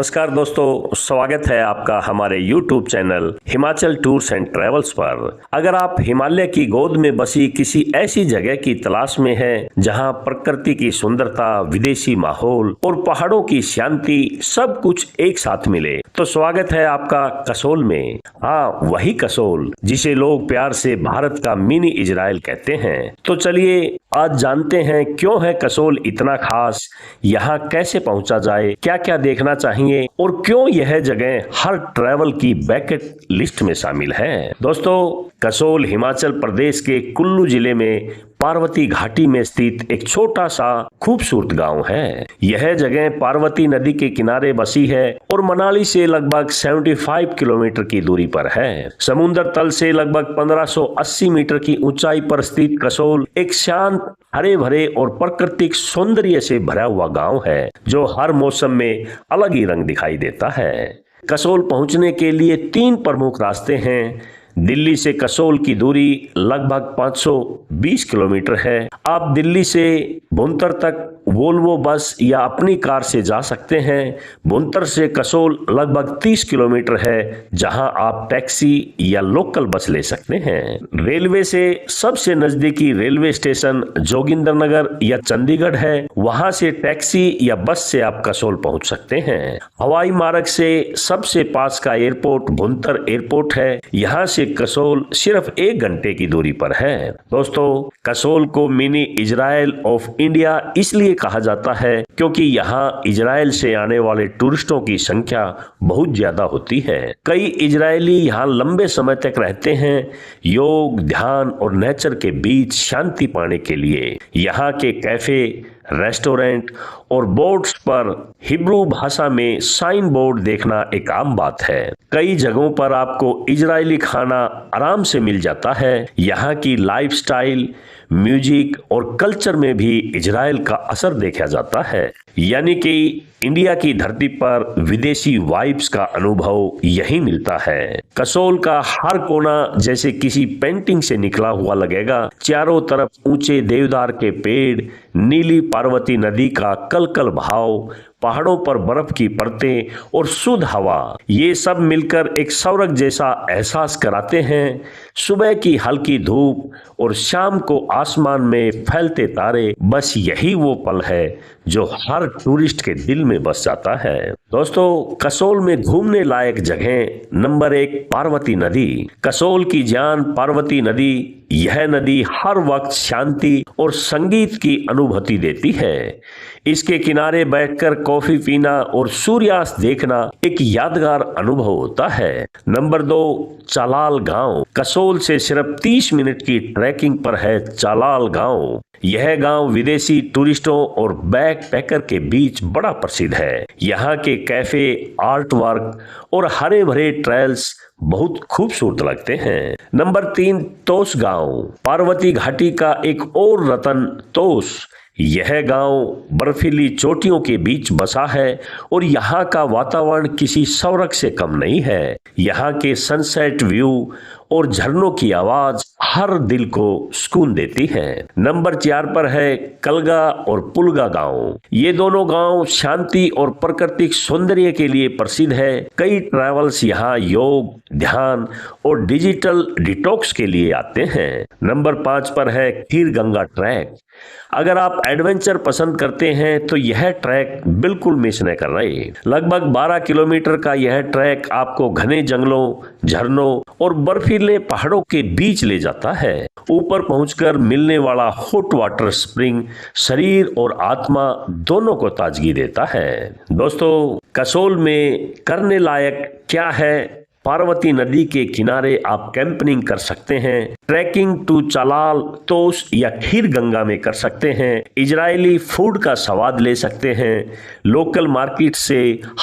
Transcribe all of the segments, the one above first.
नमस्कार दोस्तों, स्वागत है आपका हमारे YouTube channel Himachal tours and travels पर। अगर आप हिमालय की गोद में बसी किसी ऐसी जगह की तलाश में हैं जहां प्रकृति की सुंदरता, विदेशी माहौल और पहाड़ों की शांति सब कुछ एक साथ मिले, तो स्वागत है आपका कसोल में। हाँ, वही कसोल जिसे लोग प्यार से भारत का मिनी इजराइल कहते हैं। तो चलिए आज जानते हैं क्यों है कसोल इतना खास, यहाँ कैसे पहुंचा जाए, क्या क्या देखना चाहिए और क्यों यह जगह हर ट्रैवल की बकेट लिस्ट में शामिल है। दोस्तों, कसोल हिमाचल प्रदेश के कुल्लू जिले में पार्वती घाटी में स्थित एक छोटा सा खूबसूरत गांव है। यह जगह पार्वती नदी के किनारे बसी है और मनाली से लगभग 75 किलोमीटर की दूरी पर है। समुद्र तल से लगभग 1580 मीटर की ऊंचाई पर स्थित कसोल एक शांत, हरे भरे और प्राकृतिक सौंदर्य से भरा हुआ गांव है जो हर मौसम में अलग ही रंग दिखाई देता है। कसोल पहुंचने के लिए 3 प्रमुख रास्ते हैं। दिल्ली से कसोल की दूरी लगभग 520 किलोमीटर है। आप दिल्ली से भुंतर तक वोल्वो बस या अपनी कार से जा सकते हैं। भुंतर से कसोल लगभग 30 किलोमीटर है, जहां आप टैक्सी या लोकल बस ले सकते हैं। रेलवे से सबसे नजदीकी रेलवे स्टेशन जोगिंदरनगर या चंडीगढ़ है। वहां से टैक्सी या बस से आप कसोल पहुंच सकते हैं। हवाई मार्ग से सबसे पास का एयरपोर्ट भुंतर एयरपोर्ट है। यहाँ से कसोल सिर्फ 1 घंटे की दूरी पर है। दोस्तों, कसोल को मिनी इजराइल ऑफ इंडिया इसलिए कहा जाता है क्योंकि यहाँ इजराइल से आने वाले टूरिस्टों की संख्या बहुत ज्यादा होती है। कई इजरायली यहाँ लंबे समय तक रहते हैं, योग, ध्यान और नेचर के बीच शांति पाने के लिए। यहाँ के कैफे, रेस्टोरेंट और बोर्ड्स पर हिब्रू भाषा में साइन बोर्ड देखना एक आम बात है। कई जगहों पर आपको इजरायली खाना आराम से मिल जाता है। यहाँ की लाइफस्टाइल, म्यूजिक और कल्चर में भी इजराइल का असर देखा जाता है। यानी कि इंडिया की धरती पर विदेशी वाइब्स का अनुभव यही मिलता है। कसोल का हर कोना जैसे किसी पेंटिंग से निकला हुआ लगेगा। चारों तरफ ऊंचे देवदार के पेड़, नीली पार्वती नदी का कलकल भाव, पहाड़ों पर बर्फ की परतें और शुद्ध हवा, ये सब मिलकर एक स्वर्ग जैसा एहसास कराते हैं। सुबह की हल्की धूप और शाम को आसमान में फैलते तारे, बस यही वो पल है जो हर टूरिस्ट के दिल में बस जाता है। दोस्तों, कसोल में घूमने लायक जगह नंबर 1 पार्वती नदी। कसोल की जान पार्वती नदी। यह नदी हर वक्त शांति और संगीत की अनुभूति देती है। इसके किनारे बैठकर कॉफी पीना और सूर्यास्त देखना एक यादगार अनुभव होता है। नंबर 2 चालाल गांव। कसोल से सिर्फ 30 मिनट की ट्रैकिंग पर है चालाल गांव। यह गांव विदेशी टूरिस्टों और बैकपैकर के बीच बड़ा प्रसिद्ध है। यहाँ के कैफे, आर्ट वर्क और हरे भरे ट्रेल्स बहुत खूबसूरत लगते हैं। नंबर 3 तोस गांव। पार्वती घाटी का एक और रतन तोस। यह गांव बर्फीली चोटियों के बीच बसा है और यहाँ का वातावरण किसी स्वर्ग से कम नहीं है। यहाँ के सनसेट व्यू और झरनों की आवाज हर दिल को सुकून देती है। नंबर 4 पर है कलगा और पुलगा गांव। ये दोनों गांव शांति और प्राकृतिक सौंदर्य के लिए प्रसिद्ध है। कई ट्रैवल्स यहाँ योग, ध्यान और डिजिटल डिटॉक्स के लिए आते हैं। नंबर 5 पर है खीर गंगा ट्रैक। अगर आप एडवेंचर पसंद करते हैं तो यह ट्रैक बिल्कुल मिस न कर रहे। लगभग 12 किलोमीटर का यह ट्रैक आपको घने जंगलों, झरनों और बर्फीले पहाड़ों के बीच ले जाता है। ऊपर पहुंचकर मिलने वाला हॉट वाटर स्प्रिंग शरीर और आत्मा दोनों को ताजगी देता है। दोस्तों, कसोल में करने लायक क्या है? पार्वती नदी के किनारे आप कैंपिंग कर सकते हैं, ट्रैकिंग टू चालाल, तोस या खीर गंगा में कर सकते हैं, इजरायली फूड का स्वाद ले सकते हैं, लोकल मार्केट से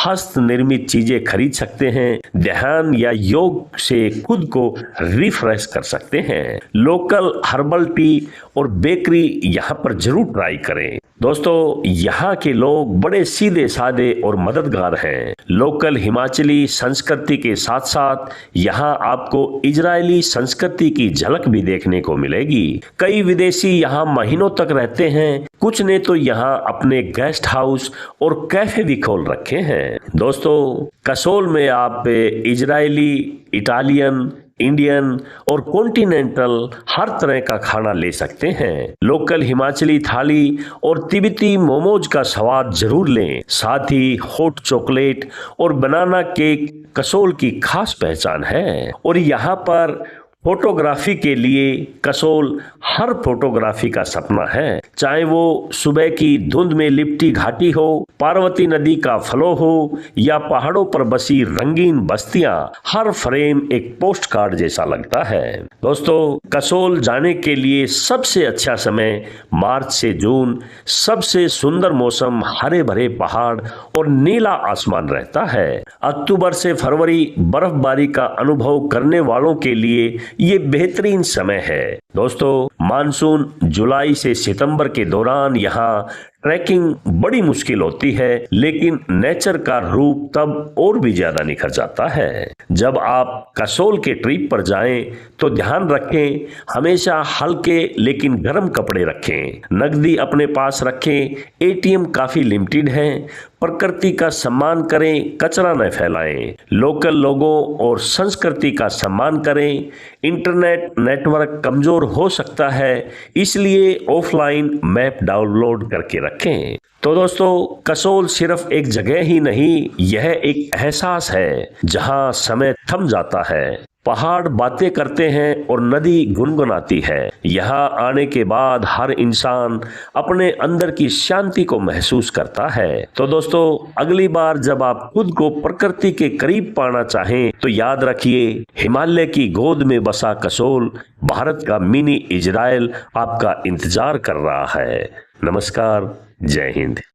हस्त निर्मित चीजें खरीद सकते हैं, ध्यान या योग से खुद को रिफ्रेश कर सकते हैं। लोकल हर्बल टी और बेकरी यहाँ पर जरूर ट्राई करें। दोस्तों, यहाँ के लोग बड़े सीधे साधे और मददगार हैं। लोकल हिमाचली संस्कृति के साथ साथ यहाँ आपको इजरायली संस्कृति की झलक झलक भी देखने को मिलेगी। कई विदेशी यहाँ महीनों तक रहते हैं, कुछ ने तो यहाँ अपने गेस्ट हाउस और कैफे भी खोल रखे हैं। दोस्तों, कसोल में आप इजरायली, इटालियन, इंडियन और कॉन्टिनेंटल हर तरह का खाना ले सकते हैं। लोकल हिमाचली थाली और तिब्बती मोमोज का स्वाद जरूर लें। साथ ही हॉट चॉकलेट और बनाना केक कसोल की खास पहचान है। और यहाँ पर फोटोग्राफी के लिए कसोल हर फोटोग्राफी का सपना है। चाहे वो सुबह की धुंध में लिपटी घाटी हो, पार्वती नदी का फ्लो हो या पहाड़ों पर बसी रंगीन बस्तियां, हर फ्रेम एक पोस्ट कार्ड जैसा लगता है। दोस्तों, कसोल जाने के लिए सबसे अच्छा समय मार्च से जून, सबसे सुंदर मौसम हरे भरे पहाड़ और नीला आसमान रहता है। अक्टूबर से फरवरी बर्फबारी का अनुभव करने वालों के लिए ये बेहतरीन समय है। दोस्तों, मानसून जुलाई से सितंबर के दौरान यहाँ ट्रैकिंग बड़ी मुश्किल होती है, लेकिन नेचर का रूप तब और भी ज्यादा निखर जाता है। जब आप कसोल के ट्रिप पर जाएं तो ध्यान रखें, हमेशा हल्के लेकिन गर्म कपड़े रखें, नकदी अपने पास रखें, एटीएम काफी लिमिटेड है, प्रकृति का सम्मान करें, कचरा न फैलाएं, लोकल लोगों और संस्कृति का सम्मान करें। इंटरनेट नेटवर्क कमजोर हो सकता है, इसलिए ऑफलाइन मैप डाउनलोड करके रखें। तो दोस्तों, कसोल सिर्फ एक जगह ही नहीं, यह एक एहसास है जहां समय थम जाता है, पहाड़ बातें करते हैं और नदी गुनगुनाती है। यहाँ आने के बाद हर इंसान अपने अंदर की शांति को महसूस करता है। तो दोस्तों, अगली बार जब आप खुद को प्रकृति के करीब पाना चाहें तो याद रखिए, हिमालय की गोद में बसा कसोल, भारत का मिनी इजराइल आपका इंतजार कर रहा है। नमस्कार, जय हिंद।